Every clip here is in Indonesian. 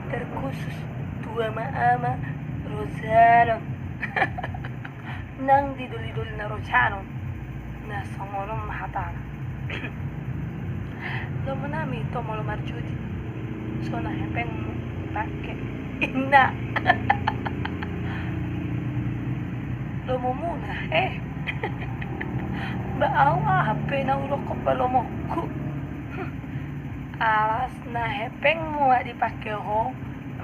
terkhusus tua ama Rosano nang diduli-duli na Rosano na songonom mahatara lo manami to mo marjudi so na hepeng pakai ina lo mo muna baaw hape na ulo ko palomoko alas na hepeng mo dipakai ho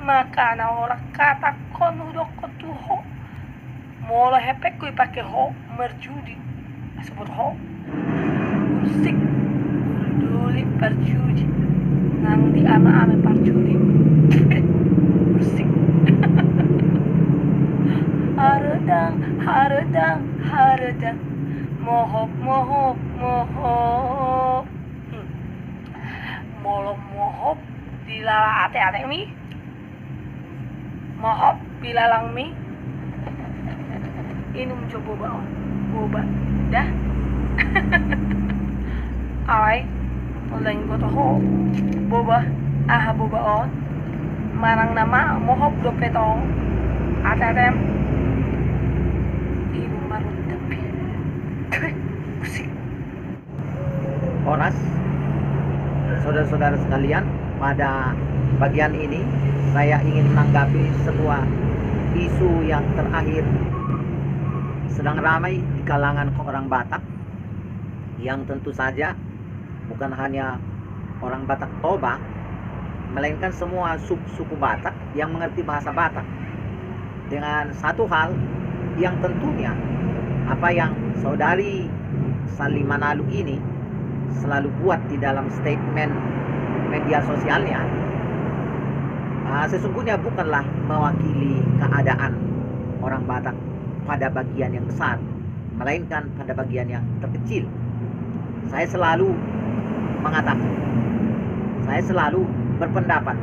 maka na ora kata kon ulo ko tuho molo hepek ko ipake ho merjudi sebut ho musik duli perjudi nang di ama-ama perjudi musik haredang mohop molo mohop dilala ate mi mohop bilalang mi inum coba boba dah ay ulang ko to ho boba boba on marang nama mohop dopetong atem inum marun tepi pusing Oras, saudara-saudara sekalian, pada bagian ini saya ingin menanggapi sebuah isu yang terakhir sedang ramai di kalangan orang Batak, yang tentu saja bukan hanya orang Batak Toba, melainkan semua suku Batak yang mengerti bahasa Batak. Dengan satu hal yang tentunya apa yang saudari Sally Manalu ini selalu buat di dalam statement media sosialnya, sesungguhnya bukanlah mewakili keadaan orang Batak pada bagian yang besar, melainkan pada bagian yang terkecil. Saya selalu mengatakan, saya selalu berpendapat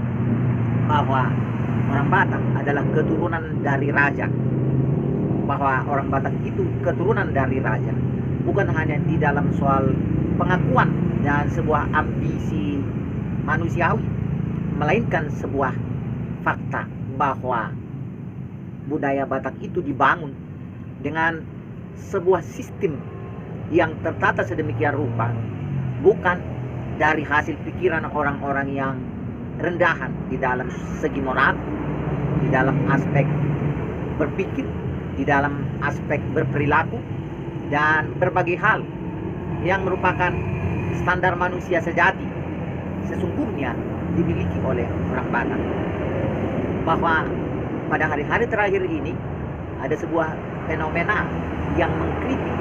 bahwa orang Batak adalah keturunan dari raja, bahwa orang Batak itu keturunan dari raja, bukan hanya di dalam soal pengakuan dan sebuah ambisi manusiawi, melainkan sebuah fakta bahwa budaya Batak itu dibangun dengan sebuah sistem yang tertata sedemikian rupa, bukan dari hasil pikiran orang-orang yang rendahan di dalam segi moral, di dalam aspek berpikir, di dalam aspek berperilaku, dan berbagai hal yang merupakan standar manusia sejati sesungguhnya dimiliki oleh orang Batak. Bahwa pada hari-hari terakhir ini ada sebuah fenomena yang mengkritik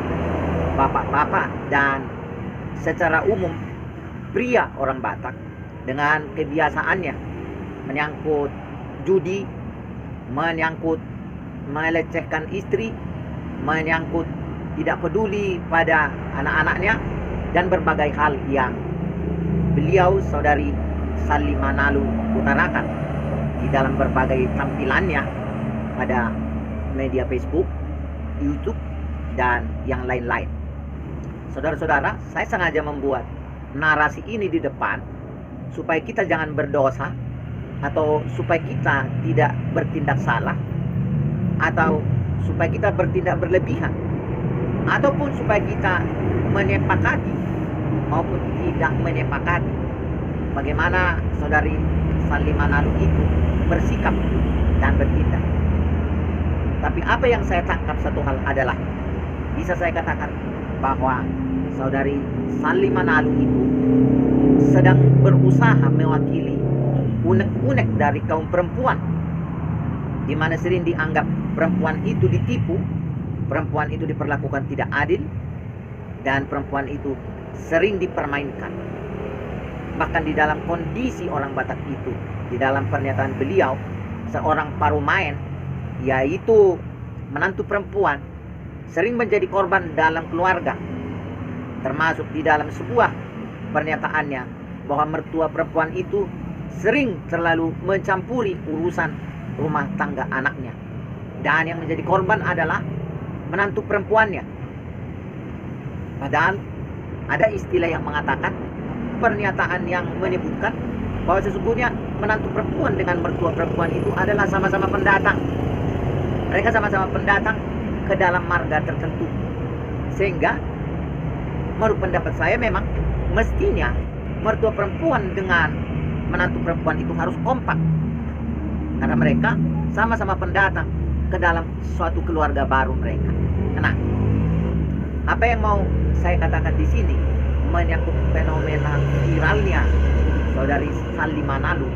bapak-bapak dan secara umum pria orang Batak dengan kebiasaannya menyangkut judi, menyangkut melecehkan istri, menyangkut tidak peduli pada anak-anaknya, dan berbagai hal yang beliau saudari Sally Manalu utarakan di dalam berbagai tampilannya pada media Facebook, YouTube, dan yang lain-lain. Saudara-saudara, saya sengaja membuat narasi ini di depan supaya kita jangan berdosa, atau supaya kita tidak bertindak salah, atau supaya kita bertindak berlebihan, ataupun supaya kita menyepakati maupun tidak menyepakati bagaimana saudari Sally Manalu itu bersikap dan bertindak. Tapi apa yang saya tangkap satu hal adalah, bisa saya katakan bahwa saudari Sally Manalu itu sedang berusaha mewakili unek-unek dari kaum perempuan, di mana sering dianggap perempuan itu ditipu, perempuan itu diperlakukan tidak adil, dan perempuan itu sering dipermainkan. Bahkan di dalam kondisi orang Batak itu, di dalam pernyataan beliau, seorang parumain, yaitu menantu perempuan, sering menjadi korban dalam keluarga. Termasuk di dalam sebuah pernyataannya bahwa mertua perempuan itu sering terlalu mencampuri urusan rumah tangga anaknya, dan yang menjadi korban adalah menantu perempuannya. Padahal ada istilah yang mengatakan, pernyataan yang menyebutkan bahwa sesungguhnya menantu perempuan dengan mertua perempuan itu adalah sama-sama pendatang. Mereka sama-sama pendatang ke dalam marga tertentu. Sehingga menurut pendapat saya memang mestinya mertua perempuan dengan menantu perempuan itu harus kompak, karena mereka sama-sama pendatang ke dalam suatu keluarga baru mereka. Nah, apa yang mau saya katakan di sini menyangkut fenomena viralnya saudari Sally Manalo,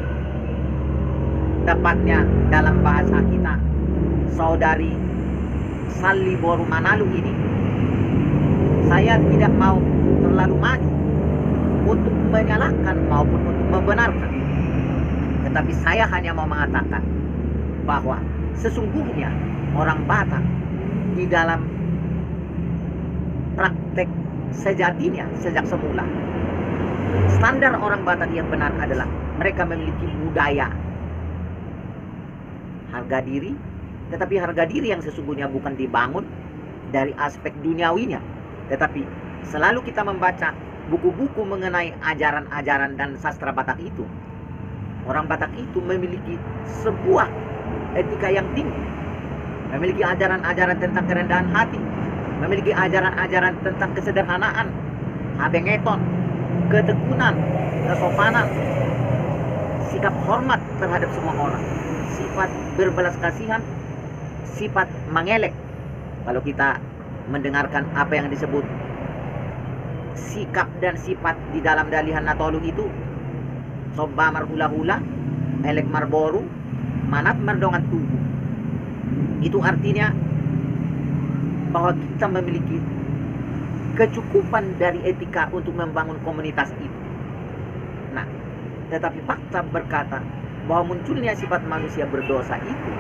tepatnya dalam bahasa kita saudari Sally Boru Manalo ini. Saya tidak mau terlalu maju untuk menyalahkan maupun untuk membenarkan, tetapi saya hanya mau mengatakan bahwa sesungguhnya orang Batak di dalam praktek sejatinya sejak semula, standar orang Batak yang benar adalah mereka memiliki budaya harga diri, tetapi harga diri yang sesungguhnya bukan dibangun dari aspek duniawinya, tetapi selalu kita membaca buku-buku mengenai ajaran-ajaran dan sastra Batak itu. Orang Batak itu memiliki sebuah etika yang tinggi, memiliki ajaran-ajaran tentang kerendahan hati, memiliki ajaran-ajaran tentang kesederhanaan, habengeton, ketekunan, kesopanan, sikap hormat terhadap semua orang, sifat berbelas kasihan, sifat mengelek. Kalau kita mendengarkan apa yang disebut sikap dan sifat di dalam dalihan Natolu itu, soba marhula-hula, elek marboru, manat mardongan tubuh. Itu artinya bahwa kita memiliki kecukupan dari etika untuk membangun komunitas itu. Nah, tetapi fakta berkata bahwa munculnya sifat manusia berdosa itu,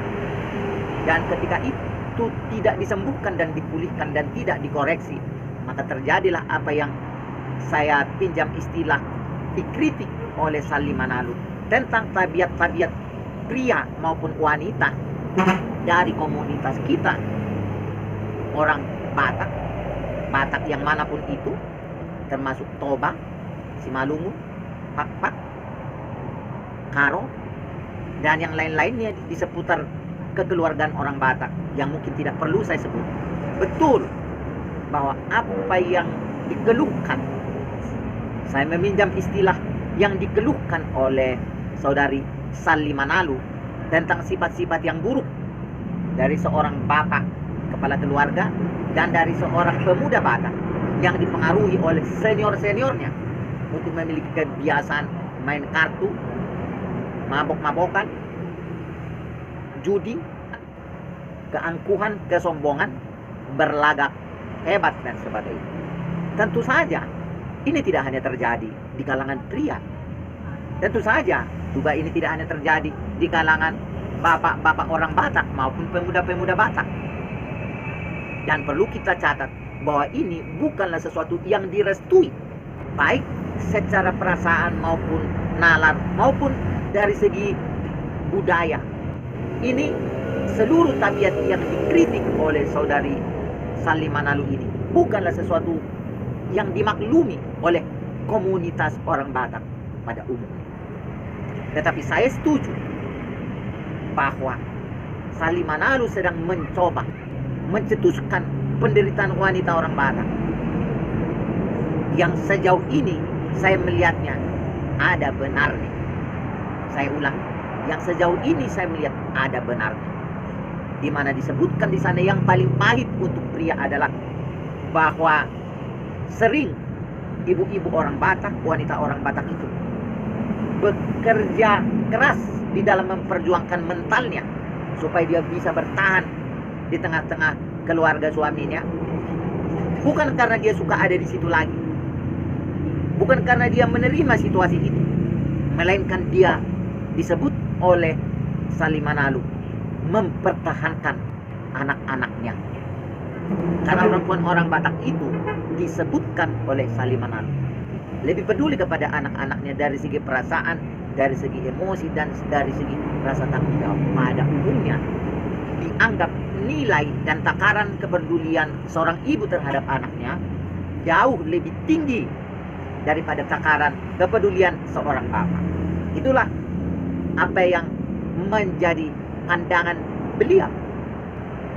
dan ketika itu tidak disembuhkan dan dipulihkan dan tidak dikoreksi, maka terjadilah apa yang saya pinjam istilah dikritik oleh Sally Manalo tentang tabiat-tabiat pria maupun wanita dari komunitas kita, orang Batak yang manapun itu, termasuk Toba, Simalungu, Pakpak, Karo, dan yang lain-lainnya di seputar kekeluargaan orang Batak yang mungkin tidak perlu saya sebut. Betul bahwa apa yang dikeluhkan, saya meminjam istilah yang dikeluhkan oleh saudari Sally Manalo tentang sifat-sifat yang buruk dari seorang bapak kepala keluarga dan dari seorang pemuda Batak yang dipengaruhi oleh senior-seniornya untuk memiliki kebiasaan main kartu, mabok-mabokan, judi, keangkuhan, kesombongan, berlagak hebat dan sebagainya. Tentu saja ini tidak hanya terjadi di kalangan pria. Tentu saja juga ini tidak hanya terjadi di kalangan bapak-bapak orang Batak maupun pemuda-pemuda Batak. Dan perlu kita catat bahwa ini bukanlah sesuatu yang direstui, baik secara perasaan maupun nalar maupun dari segi budaya. Ini seluruh tabiat yang dikritik oleh saudari Sally Manalo ini bukanlah sesuatu yang dimaklumi oleh komunitas orang Batak pada umumnya. Tetapi saya setuju bahwa Sally Manalo sedang mencoba mencetuskan penderitaan wanita orang Batak yang sejauh ini saya melihatnya ada benarnya. Saya ulang, yang sejauh ini saya melihat ada benarnya, di mana disebutkan di sana yang paling pahit untuk pria adalah bahwa sering ibu-ibu orang Batak, wanita orang Batak itu bekerja keras di dalam memperjuangkan mentalnya supaya dia bisa bertahan di tengah-tengah keluarga suaminya, bukan karena dia suka ada di situ lagi, bukan karena dia menerima situasi itu, melainkan dia disebut oleh Sally Manalo mempertahankan anak-anaknya. Karena perempuan orang Batak itu disebutkan oleh Sally Manalo lebih peduli kepada anak-anaknya dari segi perasaan, dari segi emosi, dan dari segi rasa tanggung jawab. Pada umumnya dianggap nilai dan takaran kepedulian seorang ibu terhadap anaknya jauh lebih tinggi daripada takaran kepedulian seorang bapak. Itulah apa yang menjadi pandangan beliau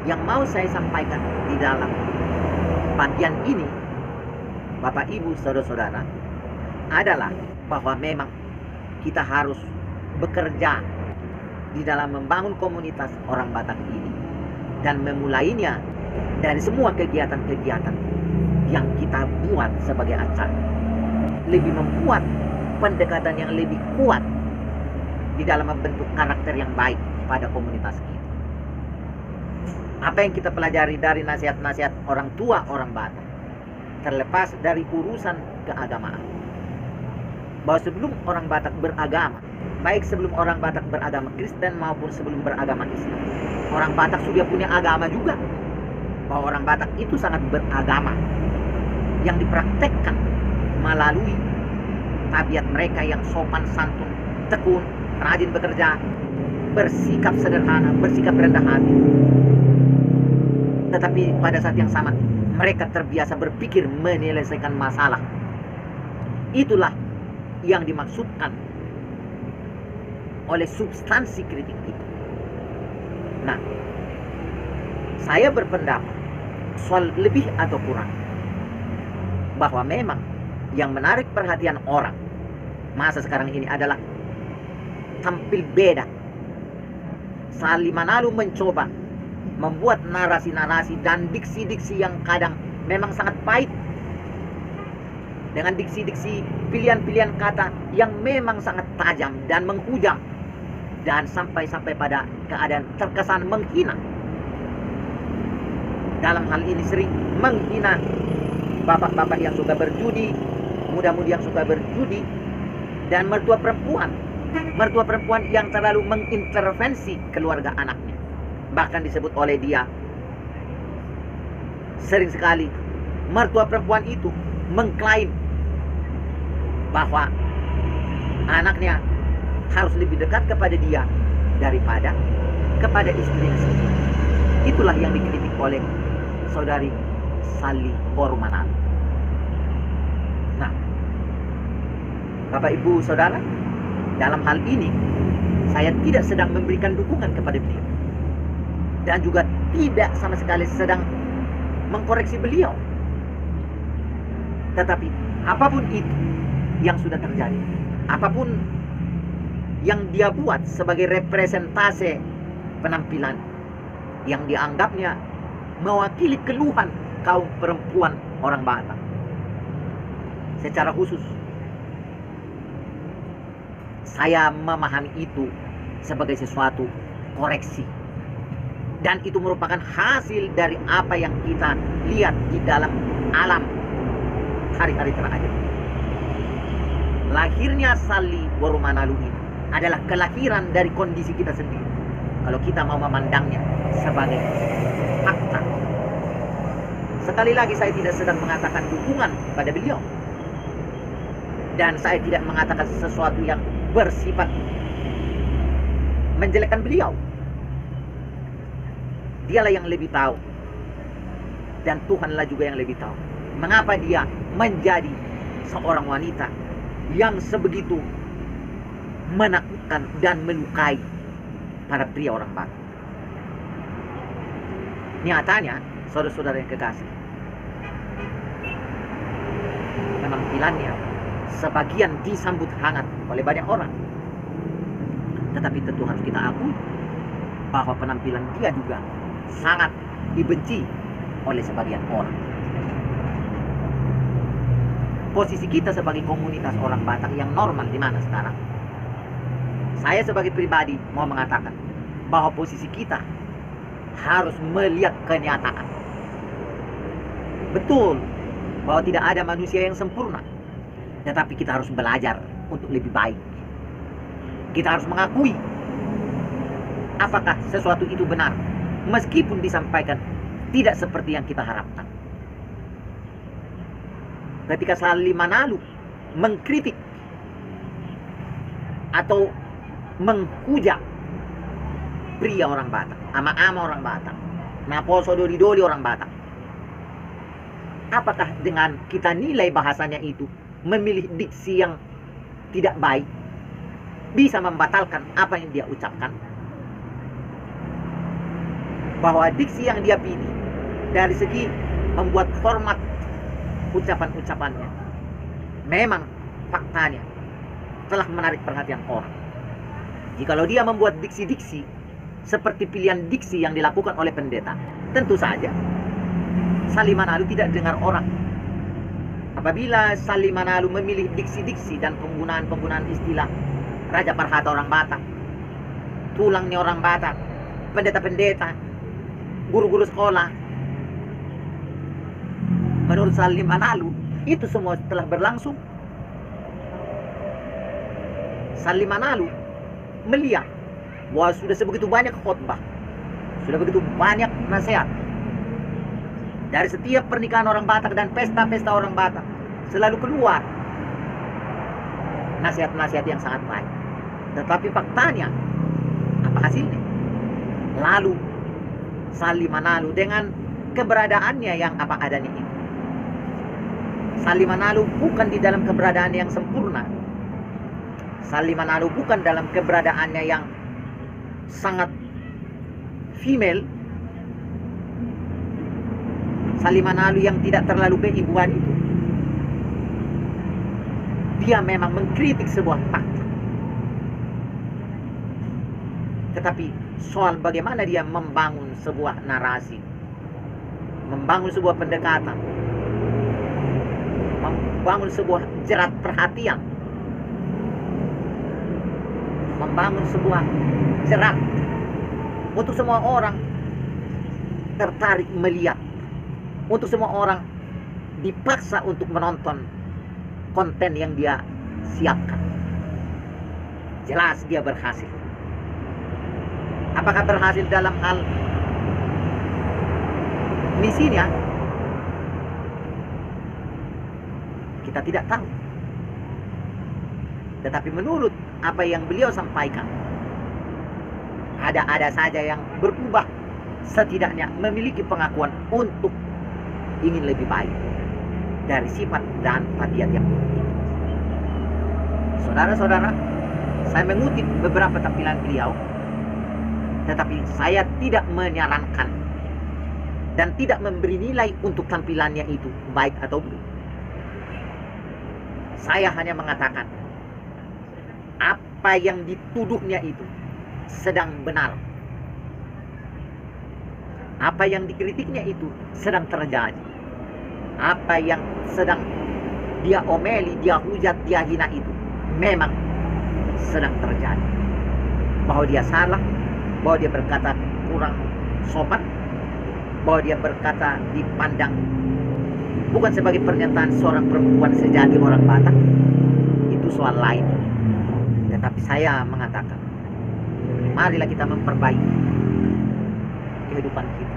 yang mau saya sampaikan di dalam bagian ini, Bapak Ibu Saudara-saudara, adalah bahwa memang kita harus bekerja di dalam membangun komunitas orang Batak ini dan memulainya dari semua kegiatan-kegiatan yang kita buat sebagai acara, lebih membuat pendekatan yang lebih kuat di dalam membentuk karakter yang baik pada komunitas kita. Apa yang kita pelajari dari nasihat-nasihat orang tua orang Batak, terlepas dari urusan keagamaan, bahwa sebelum orang Batak beragama, baik sebelum orang Batak beragama Kristen maupun sebelum beragama Islam, orang Batak sudah punya agama juga. Bahwa orang Batak itu sangat beragama, yang dipraktekkan melalui tabiat mereka yang sopan santun, tekun, rajin bekerja, bersikap sederhana, bersikap rendah hati. Tetapi pada saat yang sama mereka terbiasa berpikir menyelesaikan masalah. Itulah yang dimaksudkan oleh substansi kritik itu. Nah, saya berpendapat soal lebih atau kurang bahwa memang yang menarik perhatian orang masa sekarang ini adalah tampil beda. Sali Manalo mencoba membuat narasi-narasi dan diksi-diksi yang kadang memang sangat pahit, dengan diksi-diksi pilihan-pilihan kata yang memang sangat tajam dan menghujam, dan sampai pada keadaan terkesan menghina. Dalam hal ini sering menghina bapak-bapak yang suka berjudi, muda-mudi yang suka berjudi, dan mertua perempuan yang terlalu mengintervensi keluarga anaknya. Bahkan disebut oleh dia sering sekali mertua perempuan itu mengklaim bahwa anaknya harus lebih dekat kepada dia daripada kepada istrinya sendiri. Itulah yang dikritik oleh saudari Sali Manalo. Nah, Bapak Ibu Saudara, dalam hal ini saya tidak sedang memberikan dukungan kepada beliau, dan juga tidak sama sekali sedang mengkoreksi beliau. Tetapi apapun itu yang sudah terjadi, apapun yang dia buat sebagai representase penampilan yang dianggapnya mewakili keluhan kaum perempuan orang Batak, secara khusus saya memahami itu sebagai sesuatu koreksi. Dan itu merupakan hasil dari apa yang kita lihat di dalam alam hari-hari terakhir. Lahirnya Sali Manalo ini adalah kelahiran dari kondisi kita sendiri, kalau kita mau memandangnya sebagai fakta. Sekali lagi, saya tidak sedang mengatakan dukungan pada beliau, dan saya tidak mengatakan sesuatu yang bersifat menjelekkan beliau. Dialah yang lebih tahu, dan Tuhanlah juga yang lebih tahu mengapa dia menjadi seorang wanita yang sebegitu menakutkan dan melukai para pria orang Batak. Nyatanya, saudara-saudara yang kekasih, penampilannya sebagian disambut hangat oleh banyak orang, tetapi tentu harus kita akui bahwa penampilan dia juga sangat dibenci oleh sebagian orang. Posisi kita sebagai komunitas orang Batak yang normal di mana sekarang? Saya sebagai pribadi mau mengatakan bahwa posisi kita harus melihat kenyataan. Betul bahwa tidak ada manusia yang sempurna, tetapi kita harus belajar untuk lebih baik. Kita harus mengakui apakah sesuatu itu benar, meskipun disampaikan tidak seperti yang kita harapkan. Ketika Sali Manalo mengkritik atau menghujat pria orang Batak, ama-ama orang Batak, naposo doli-doli orang Batak, apakah dengan kita nilai bahasanya itu memilih diksi yang tidak baik? bisa membatalkan apa yang dia ucapkan, bahwa diksi yang dia pilih dari segi membuat format ucapan-ucapannya memang faktanya telah menarik perhatian orang. Jikalau dia membuat diksi-diksi seperti pilihan diksi yang dilakukan oleh pendeta, tentu saja Sali Manalo tidak dengar orang. Apabila Sali Manalo memilih diksi-diksi dan penggunaan istilah Raja Parhata orang Batak, tulangnya orang Batak, pendeta-pendeta, guru-guru sekolah, menurut Sali Manalo itu semua telah berlangsung. Sali Manalo melihat bahwa sudah sebegitu banyak khotbah, sudah begitu banyak nasihat dari setiap pernikahan orang Batak dan pesta-pesta orang Batak, selalu keluar nasihat-nasihat yang sangat baik. Tetapi faktanya apa hasilnya? Lalu Sali Manalo dengan keberadaannya yang apa adanya itu, Sali Manalo bukan di dalam keberadaan yang sempurna. Sali Manalo bukan dalam keberadaannya yang sangat female. Sali Manalo yang tidak terlalu keibuan itu, dia memang mengkritik sebuah fakta. Tetapi soal bagaimana dia membangun sebuah narasi, membangun sebuah pendekatan, membangun sebuah jerat perhatian, membangun sebuah jerat untuk semua orang tertarik melihat, untuk semua orang dipaksa untuk menonton konten yang dia siapkan. Jelas dia berhasil. Apakah berhasil dalam hal misinya? Kita tidak tahu. Tetapi menurut apa yang beliau sampaikan, ada saja yang berubah, setidaknya memiliki pengakuan untuk ingin lebih baik dari sifat dan tabiat yang itu. Saudara-saudara, saya mengutip beberapa tampilan beliau, tetapi saya tidak menyarankan dan tidak memberi nilai untuk tampilannya itu baik atau buruk. Saya hanya mengatakan apa yang dituduhnya itu sedang benar. Apa yang dikritiknya itu sedang terjadi. Apa yang sedang dia omeli, dia hujat, dia hina itu memang sedang terjadi. Bahwa dia salah, bahwa dia berkata kurang sopan, bahwa dia berkata dipandang bukan sebagai pernyataan seorang perempuan sejati orang Batak, itu soal lain. Tetapi saya mengatakan, marilah kita memperbaiki kehidupan kita.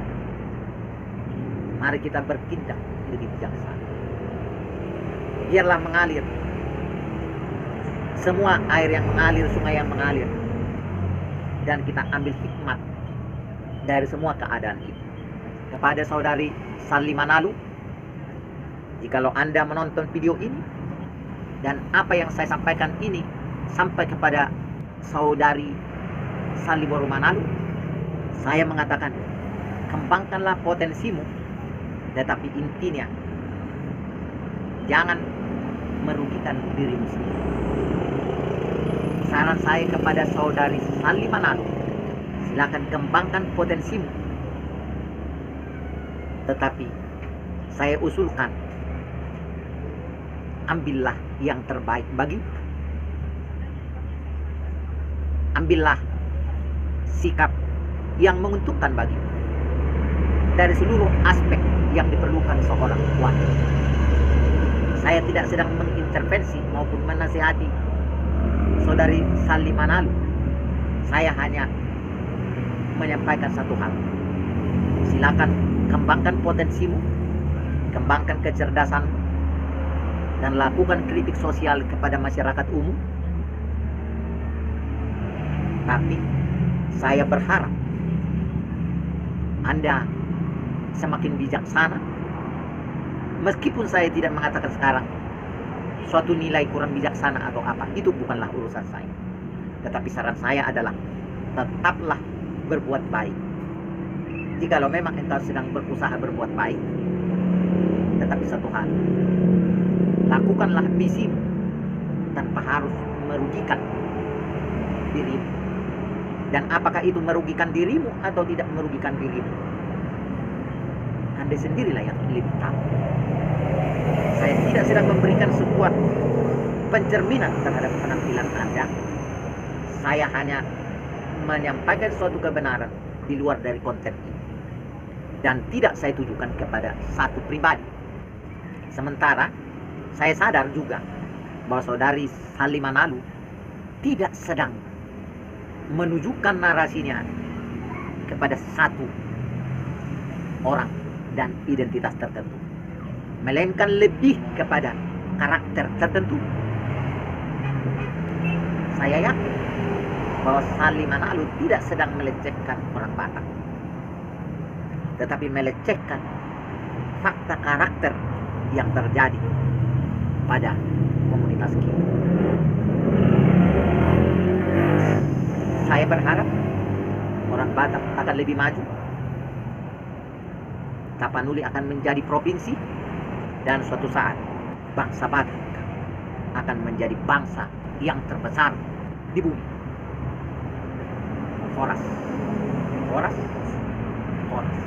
Mari kita bertindak lebih bijaksana. Biarlah mengalir semua air yang mengalir, sungai yang mengalir, dan kita ambil hikmat dari semua keadaan itu. Kepada saudari Sali Manalo, jikalau Anda menonton video ini dan apa yang saya sampaikan ini sampai kepada saudari Sali Manalo, saya mengatakan, kembangkanlah potensimu, tetapi intinya jangan merugikan dirimu sendiri. Saran saya kepada saudari Sali Manalo, silakan kembangkan potensimu, tetapi saya usulkan, ambillah yang terbaik bagi, ambillah sikap yang menguntungkan bagi, dari seluruh aspek yang diperlukan seorang wanita. Saya tidak sedang mengintervensi maupun menasihati saudari Sali Manalo. Saya hanya menyampaikan satu hal. Silakan kembangkan potensimu, kembangkan kecerdasanmu, dan lakukan kritik sosial kepada masyarakat umum. Tapi saya berharap Anda semakin bijaksana. Meskipun saya tidak mengatakan sekarang suatu nilai kurang bijaksana atau apa, itu bukanlah urusan saya. Tetapi saran saya adalah tetaplah berbuat baik. Jikalau memang engkau sedang berusaha berbuat baik, tetapi satu hal, lakukanlah misimu tanpa harus merugikan dirimu. Dan apakah itu merugikan dirimu atau tidak merugikan dirimu, Anda sendirilah yang lebih tahu. Saya tidak sedang memberikan sebuah pencerminan terhadap penampilan Anda. Saya hanya menyampaikan suatu kebenaran di luar dari konten ini. Dan tidak saya tujukan kepada satu pribadi. Sementara saya sadar juga bahwa saudari Sally Manalo tidak sedang menunjukkan narasinya kepada satu orang dan identitas tertentu, melainkan lebih kepada karakter tertentu. Saya yakin bahwa Sally Manalo tidak sedang melecehkan orang Batak, tetapi melecehkan fakta karakter yang terjadi pada komunitas kita. Saya berharap orang Batak akan lebih maju. Tapanuli akan menjadi provinsi, dan suatu saat bangsa Batak akan menjadi bangsa yang terbesar di bumi. Horas, horas, horas.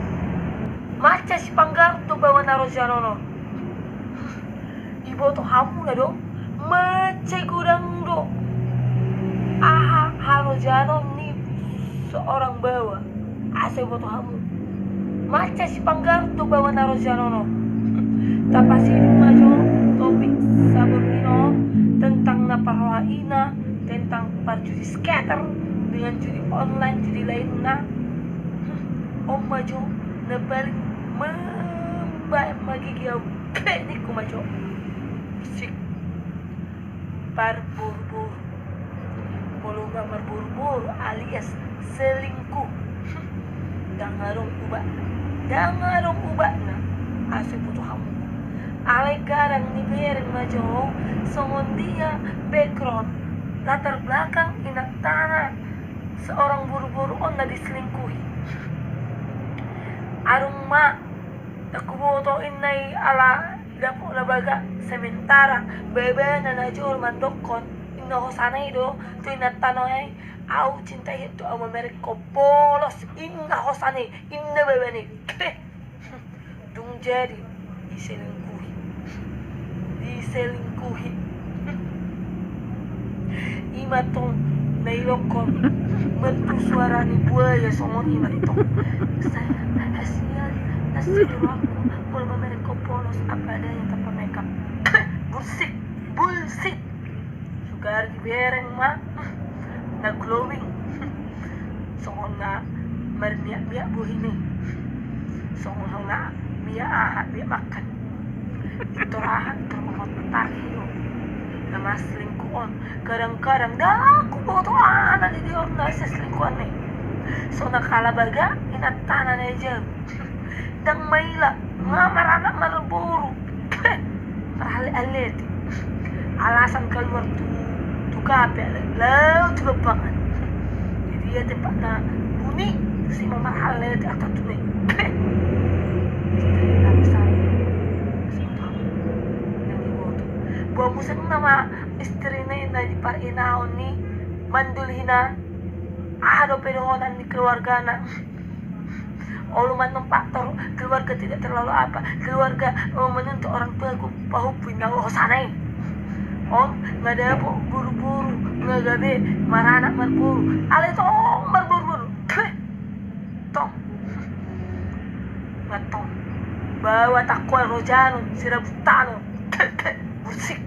Maca si Panggarto bawa naro janono. Ibu to hamu na do. Maca gudang do. Aha hano janon ni seorang bawa. Asa ibu to hamu. Maca si Panggarto bawa naro janono. Tapasirin majo topik sabotino tentang naparwaina, tentang parjudi scatter dengan judi online, judi lainnya. Om majo na balik magiging klinik ko majo. Sik parburbur mulunga marburbur alias selingkuh. Dangarong uba na asa butuh hamu. Alay garang ni bereng majo songon dia background latar belakang inaktana seorang buru-buru on na diselingkuhi. Arung ma aku botoin nai ala dapo na baga sementara bebe na najol mandokon ino sana ido tu inatano ay au cinta itu au Ameriko polos inna hosane inna bebe ni dung jadi diselingkuhi imatong nailokon mertu suara ni buaya somon imatong saya hasil nasi aku mulai Ameriko polos apa adanya tanpa makeup bullshit sugar gibereng ma na glowing songon na marmiak buhini songon na mia ahat mia makan itu rahat termomot takiyo na maslingkuon kadang-kadang aku boto anak di dior na sa selingkuhan ni so nakalabaga inatana na jam dang maila nga marana maraburu marahali-aliti alasan keluar tu kape lalu tu lepangan jadi dia tempat na bunyi si marahali-aliti atau tu ni buah musang nama istri na di parinaon ni mandulhina ada pedohonan di keluarga na oluman faktor keluarga tidak terlalu apa keluarga menuntut orang tua ku pahupuin na sanay nggak ada po buru-buru nggak gabe marana marburu ale tong marburu tong ngatong bawa takwal rojano sirabutano bersik